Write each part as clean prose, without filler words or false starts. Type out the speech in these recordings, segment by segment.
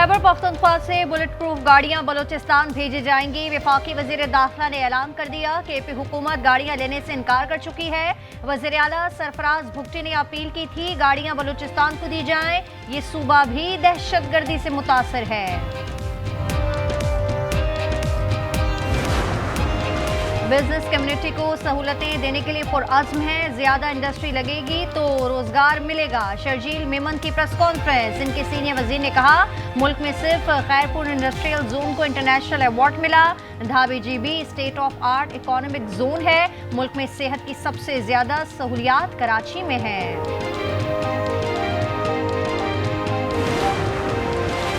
खैबर पख्तूनख्वा से bullet proof गाड़ियां बलूचिस्तान भेजी जाएंगी। वफाकी वजीर दाखिला ने ऐलान कर दिया कि एपी हुकूमत गाड़ियां लेने से इनकार कर चुकी है। वजीर आला सरफराज भुट्टी ने अपील की थी गाड़ियां बलूचिस्तान को दी जाएं। ये सूबा भी दहशतगर्दी से मुतासर है। बिजनेस कम्युनिटी को सहूलतें देने के लिए पुरअज़्म है। ज्यादा इंडस्ट्री लगेगी तो रोजगार मिलेगा। शर्जील मेमन की प्रेस कॉन्फ्रेंस। इनके सीनियर वजीर ने कहा मुल्क में सिर्फ खैरपुर इंडस्ट्रियल जोन को इंटरनेशनल अवार्ड मिला। Dhabi GB state of art economic zone है। मुल्क में सेहत की सबसे ज्यादा सहूलियात कराची में है।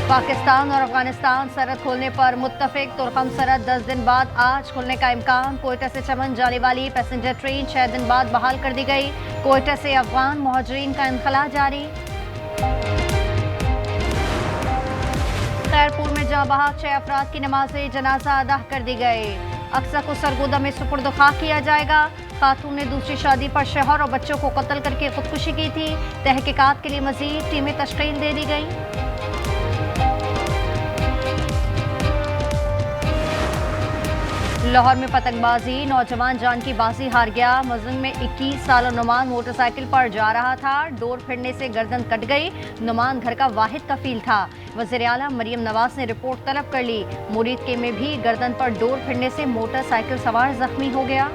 पाकिस्तान और अफगानिस्तान सरहद खोलने पर मुत्तफिक। तुर्कम सरहद 10 दिन बाद आज खुलने का इम्कान। कोयटा से चमन जाने वाली पैसेंजर ट्रेन 6 दिन बाद बहाल कर दी गई। कोयटा से अफगान मुहाजिरीन का इनखला जारी। खैरपुर में जहां बहाक 6 अफराद की नमाज जनाजा अदा कर दी गई। अक्सा को सरगोदा में सुपुर्द खाक किया जाएगा। खातून ने दूसरी शादी पर शौहर और बच्चों को कत्ल करके खुदकुशी की थी। तहकीकात के लिए मजीद टीमें तश्कील दे दी गई। लाहौर में पतंगबाजी। नौजवान जान की बाजी हार गया। मजन में 21 साल नुमान मोटरसाइकिल पर जा रहा था। डोर फिरने से गर्दन कट गई। नुमान घर का वाहिद कफील था। वज़ीर आला मरियम नवाज ने रिपोर्ट तलब कर ली। मुरीद के में भी गर्दन पर डोर फिरने से मोटरसाइकिल सवार जख्मी हो गया।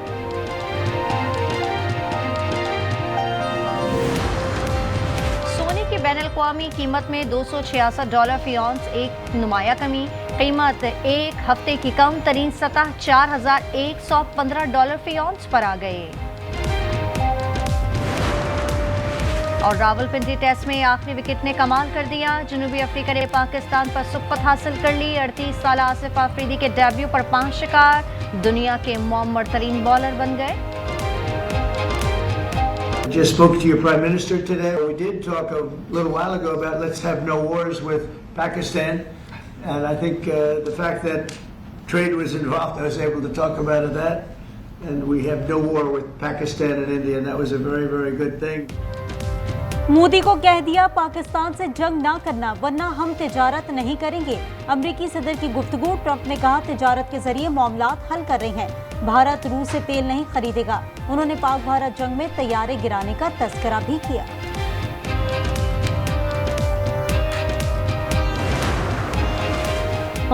सोने की बैनुल-अक़वामी कीमत में $266 फी औंस एक नुमाया कमी। कीमत एक हफ्ते की कम तरीन सतह $4115 फी औंस पर आ गए। और रावलपिंडी टेस्ट में आखिरी विकेट ने कमाल कर दिया। जनूबी अफ्रीका ने पाकिस्तान पर सुकत हासिल कर ली। 38 साल आसिफ आफरीदी के डेब्यू पर 5 शिकार। दुनिया के मौमर तरीन बॉलर बन गए। Just spoke to your Prime Minister today. We did talk a little while ago about let's have no wars with Pakistan. And I think the fact that trade was involved, I was able to talk about that. And we have no war with Pakistan and India, and that was a very, very good thing. Modi को कह दिया पाकिस्तान से जंग ना करना वरना हम तिजारत नहीं करेंगे। अमरीकी सदर की गुफ्तगू। ट्रंप ने कहा तिजारत के जरिए मामलात हल कर रहे हैं। भारत रूस से तेल नहीं खरीदेगा। उन्होंने पाक भारत जंग में तैयारे गिराने का तस्करा भी किया।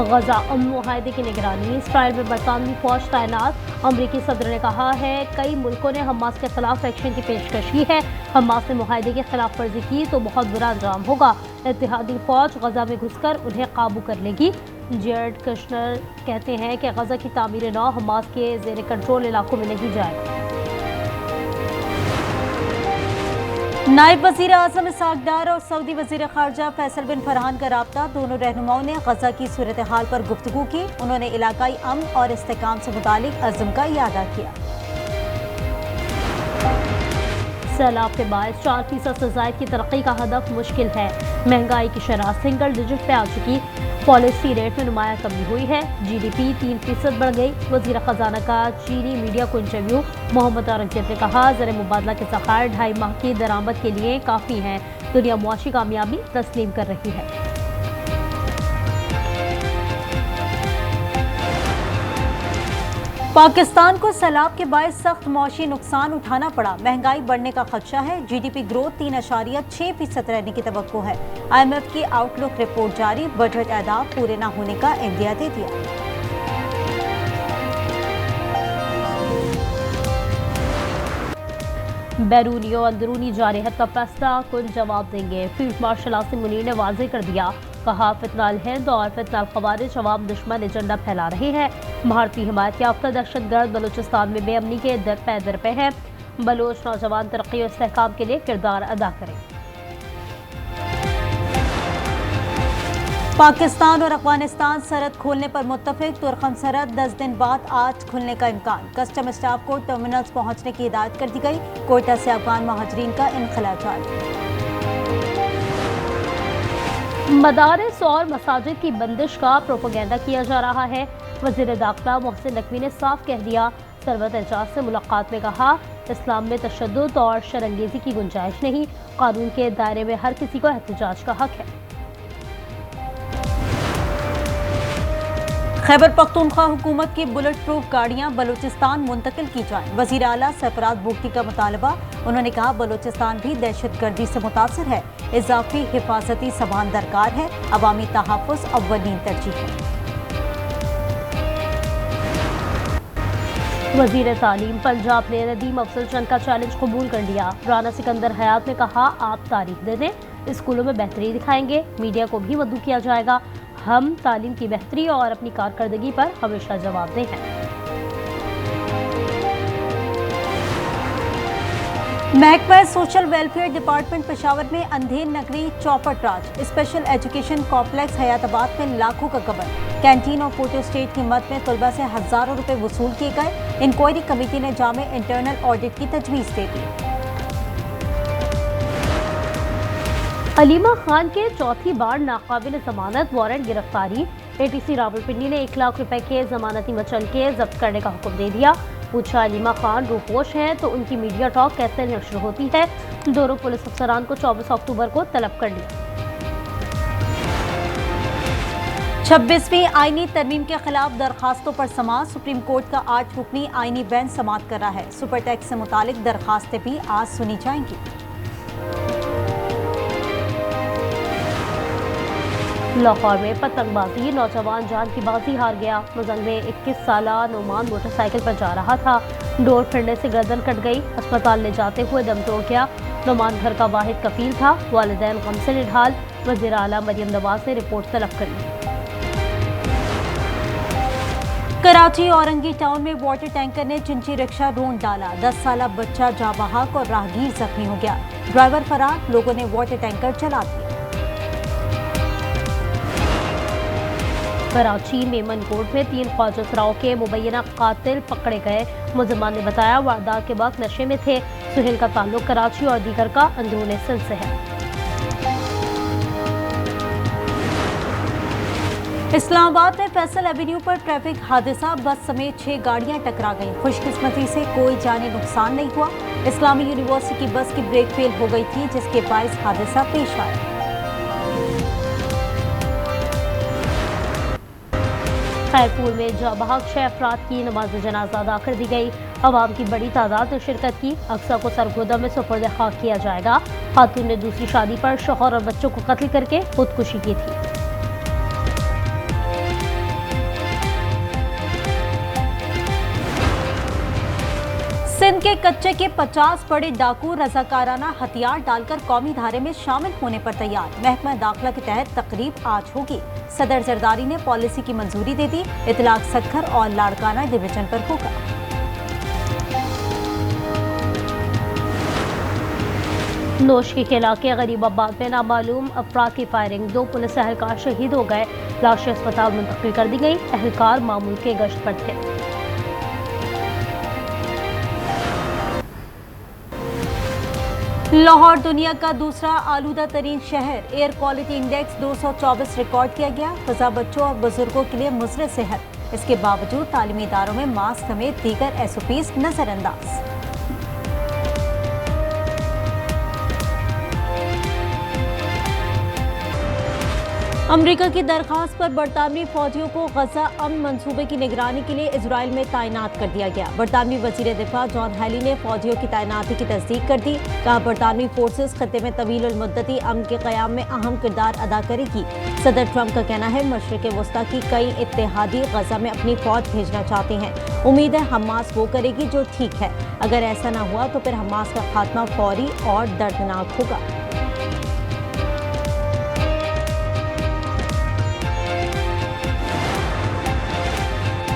गजा अमन मुआहदे की निगरानी। इसराइल में बरतानवी फौज तैनात। अमरीकी सदर ने कहा है कई मुल्कों ने हमास के खिलाफ एक्शन की पेशकश की है। हमास ने मुआहदे की खिलाफ वर्जी की तो बहुत बुरा अंजाम होगा। इत्तेहादी फौज गजा में घुसकर उन्हें काबू कर लेगी। जेरेड कुशनर कहते हैं कि गजा की तामीर नौ हमास के जेर कंट्रोल इलाकों में नहीं जाएगा। नायब वज़ीर आज़म इसहाक डार और सऊदी वज़ीर ख़ारजा फैसल बिन फरहान का राब्ता। दोनों रहनुमाओं ने गजा की सूरत हाल पर गुफ्तगू की। उन्होंने इलाकाई अमन और इस्तेहकाम से मुतालिक अज़्म का इयादा किया। सैलाब के बायस 4% से ज़ायद की तरक्की का हदफ मुश्किल है। महंगाई की शरह सिंगल डिजिट पे आ चुकी। पॉलिसी रेट में नुमाया कमी हुई है। GDP 3% बढ़ गई। वज़ीर ख़जाना का चीनी मीडिया को इंटरव्यू। मोहम्मद औरंगजेब ने कहा ज़र मुबादला के ज़खायर 2.5 माह की दरामद के लिए काफ़ी हैं। दुनिया मुआशी कामयाबी तस्लीम कर रही है। पाकिस्तान को सैलाब के बायस सख्त मौशी नुकसान उठाना पड़ा। महंगाई बढ़ने का खदशा है। GDP ग्रोथ 3.6% रहने की तवक्को है। IMF की आउटलुक रिपोर्ट जारी। बजट अहदाफ पूरे न होने का इंदिया दे दिया। बैरूनी और अंदरूनी जारहत का फैसला कुल जवाब देंगे। फील्ड मार्शल आसिम मुनीर ने वाज़ेह कर दिया। कहा फितनाल हिंद और फितनाल खवारिज अवाम दुश्मन एजेंडा फैला रहे हैं। भारतीय हिमायत याफ्ता दहशतगर्द बलूचिस्तान में बेअमनी के दर पे हैं। बलोच नौजवान तरक्की और इस्तेहकाम के लिए किरदार अदा करें। पाकिस्तान और अफगानिस्तान सरहद खोलने पर मुत्तफिक। तुर्कम सरहद 10 दिन बाद आज खुलने का इम्कान। कस्टम स्टाफ को टर्मिनल्स पहुंचने की हिदायत कर दी गई। कोयटा से अफगान महाजरीन का इनखला जारी। मदारिस और मसाजिद की बंदिश का प्रोपेगेंडा किया जा रहा है। वज़ीर दाखिला मोहसिन नकवी ने साफ कह दिया। सरवत एजाज से मुलाकात में कहा इस्लाम में तशद्दुद और शरंगेज़ी की गुंजाइश नहीं। कानून के दायरे में हर किसी को एहतजाज का हक है। खैबर पख्तूनख्वा हुकूमत की बुलेट प्रूफ गाड़ियां बलूचिस्तान मुंतकिल की जाएं। वजीर आला सरफराज बुगटी का मुतालबा। उन्होंने कहा बलूचिस्तान भी दहशतगर्दी से मुतासर है, इजाफी हिफाजती सामान दरकार है, अवामी तहफ़्फ़ुज़ अव्वलीन तरजीह है। वजीर तालीम पंजाब ने नदीम अफजल चंद का चैलेंज कबूल कर लिया। राना सिकंदर हयात ने कहा आप तारीख दे दें, स्कूलों में बेहतरी दिखाएंगे, मीडिया को भी मदऊ किया जाएगा, हम तालीम की बेहतरी और अपनी कारकर्दगी पर हमेशा जवाबदेह हैं। महकमा सोशल वेलफेयर डिपार्टमेंट पेशावर में अंधेर नगरी चौपट राज स्पेशल एजुकेशन कॉम्प्लेक्स हयाताबाद में लाखों का गबन। कैंटीन और फोटो स्टेट की मद में तलबा से हजारों रुपए वसूल किए गए। इंक्वायरी कमेटी ने जामे इंटरनल ऑडिट की तजवीज़ दे दी। अलीमा खान के चौथी बार नाकाबिल जमानत वारंट गिरफ्तारी। एटीसी रावलपिंडी ने 1 लाख रुपए के जमानती मचलके जब्त करने का हुक्म दे दिया। पूछा अलीमा खान रूपोश हैं तो उनकी मीडिया टॉक कैसे नशर होती है। दोनों पुलिस अफसरान को 24 अक्टूबर को तलब कर लिया। 26वीं आईनी तरमीम के खिलाफ दरखास्तों पर समाअत। सुप्रीम कोर्ट का 8 रुकनी आईनी बेंच समाअत कर रहा है। सुपर टैक्स से मुतालिक दरखास्तें भी आज सुनी जाएंगी। लाहौर में पतंगबाजी, नौजवान जान की बाजी हार गया। मुजंग में 21 साला नोमान मोटरसाइकिल पर जा रहा था, डोर फिरने से गर्दन कट गई, अस्पताल ले जाते हुए दम तोड़ गया। नोमान घर का वाहिद कफील था, वालिदैन गम से निढाल। वज़ीर आला मरियम नवाज ने रिपोर्ट तलब कर ली। कराची औरंगी टाउन में वाटर टैंकर ने चिंची रिक्शा रोंद डाला। 10 साला बच्चा जाँ बहक और राहगीर जख्मी हो गया। ड्राइवर फरार, लोगों ने वाटर टैंकर चला दिया। कराची मेमन कोर्ट में 3 ख्वाजा सराओं के मुबैना कातिल पकड़े गए। मुलजमान ने बताया वारदात के वक्त नशे में थे। सुहेल का ताल्लुक कराची और दीगर का अंदरूनी सिंध से है। इस्लामाबाद में फैसल एवेन्यू पर ट्रैफिक हादसा, बस समेत 6 गाड़ियां टकरा गईं। खुशकिस्मती से कोई जानी नुकसान नहीं हुआ। इस्लामी यूनिवर्सिटी की बस की ब्रेक फेल हो गई थी, जिसके बायस हादसा पेश आया। खैरपुर में जाबहक 6 अफराद की नमाज जनाजा अदा कर दी गई। अवाम की बड़ी तादाद ने शिरकत की। अक्सा को सरगोदा में सुपुर्द खाक किया जाएगा। खातून ने दूसरी शादी पर शौहर और बच्चों को कत्ल करके खुदकुशी की थी। सिंध के कच्चे के 50 बड़े डाकू रजाकाराना हथियार डालकर कौमी धारे में शामिल होने पर तैयार। महकमा दाखिला के तहत तकरीब आज होगी। सदर जरदारी ने पॉलिसी की मंजूरी दे दी। इतलाक सक्खर और लाड़काना डिवीजन पर होगा। नोश के इलाके गरीबाबाद में नामालूम अफराद की फायरिंग, 2 पुलिस एहलकार शहीद हो गए। लाशें अस्पताल मुंतकिल कर दी गई। एहलकार मामूल के गश्त पर थे। लाहौर दुनिया का दूसरा आलूदा तरीन शहर। एयर क्वालिटी इंडेक्स 224 रिकॉर्ड किया गया। फजा बच्चों और बुजुर्गों के लिए मुज़र सेहत। इसके बावजूद तालीमी इदारों में मास्क समेत दीगर SOPs नजरअंदाज। अमेरिका की दरखास्त पर बरतानवी फौजियों को गजा अमन मंसूबे की निगरानी के लिए इजराइल में तैनात कर दिया गया। बरतानवी वजीर दिफा जॉन हेली ने फौजियों की तैनाती की तस्दीक कर दी। कहा बरतानवी फोर्सेस खत्ते में तवील मुद्दती अमन के क़याम में अहम किरदार अदा करेगी। सदर ट्रंप का कहना है मशरिक़ वस्ता की कई इत्तेहादी गजा में अपनी फौज भेजना चाहते हैं। उम्मीद है हमास वो करेगी जो ठीक है। अगर ऐसा ना हुआ तो फिर हमास का खात्मा फौरी और दर्दनाक होगा।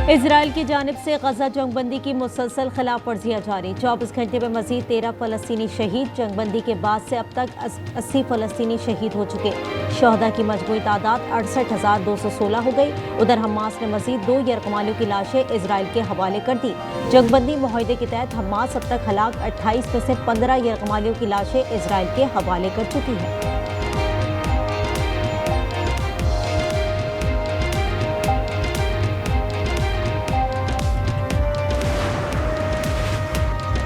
इजराइल की जानिब से गजा जंगबंदी की मुसलसल खिलाफ वर्जियाँ जारी। 24 घंटे में मजीद 13 फ़लस्तीनी शहीद। जंगबंदी के बाद से अब तक 80 फ़लस्तीनी शहीद हो चुके। शहदा की मजमूई तादाद 68,216 हो गई। उधर हमास ने मजीद 2 यरगमालियों की लाशें इजराइल के हवाले कर दी। जंगबंदी मुआहदे के तहत हमास अब तक हलाक 28 में से 15 यरगमालियों की लाशें इजराइल के हवाले कर चुकी है।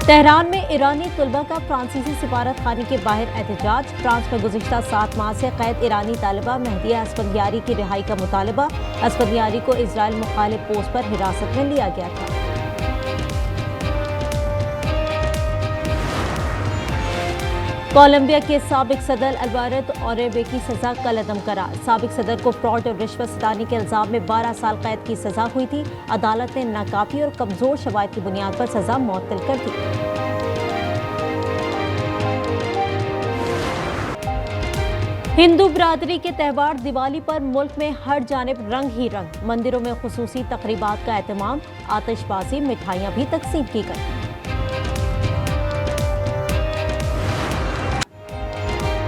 तेहरान में ईरानी तुलबा का फ्रांसीसी सिफारत खाने के बाहर एहतजाज। फ्रांस में गुज़िश्ता 7 माह से कैद ईरानी तालिबा महदिया अस्फंदियारी की रिहाई का मुतालबा। अस्फंदियारी को इजराइल मुखालिफ पोस्ट पर हिरासत में लिया गया था। कोलंबिया के साबिक सदर अल्वारो ओरेबे की सजा कल अदम करार। साबिक सदर को फ्रॉड और रिश्वत सताने के इल्जाम में 12 साल कैद की सजा हुई थी। अदालत ने नाकाफी और कमजोर शवाहिद की बुनियाद पर सजा मुअत्तल कर दी। हिंदू बिरादरी के त्यौहार दिवाली पर मुल्क में हर जानिब रंग ही रंग। मंदिरों में खुसूसी तकरीबात का एहतमाम, आतिशबाजी, मिठाइयाँ भी तकसीम की गई।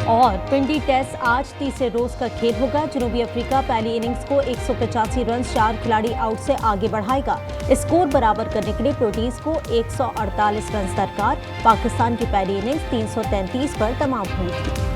और पिंडी टेस्ट आज तीसरे रोज का खेल होगा। जनूबी अफ्रीका पहली इनिंग्स को 185 रन 4 खिलाड़ी आउट से आगे बढ़ाएगा। स्कोर बराबर करने के लिए प्रोटीज को 148 रन दरकार। पाकिस्तान की पहली इनिंग्स 333 पर तमाम हुई थी।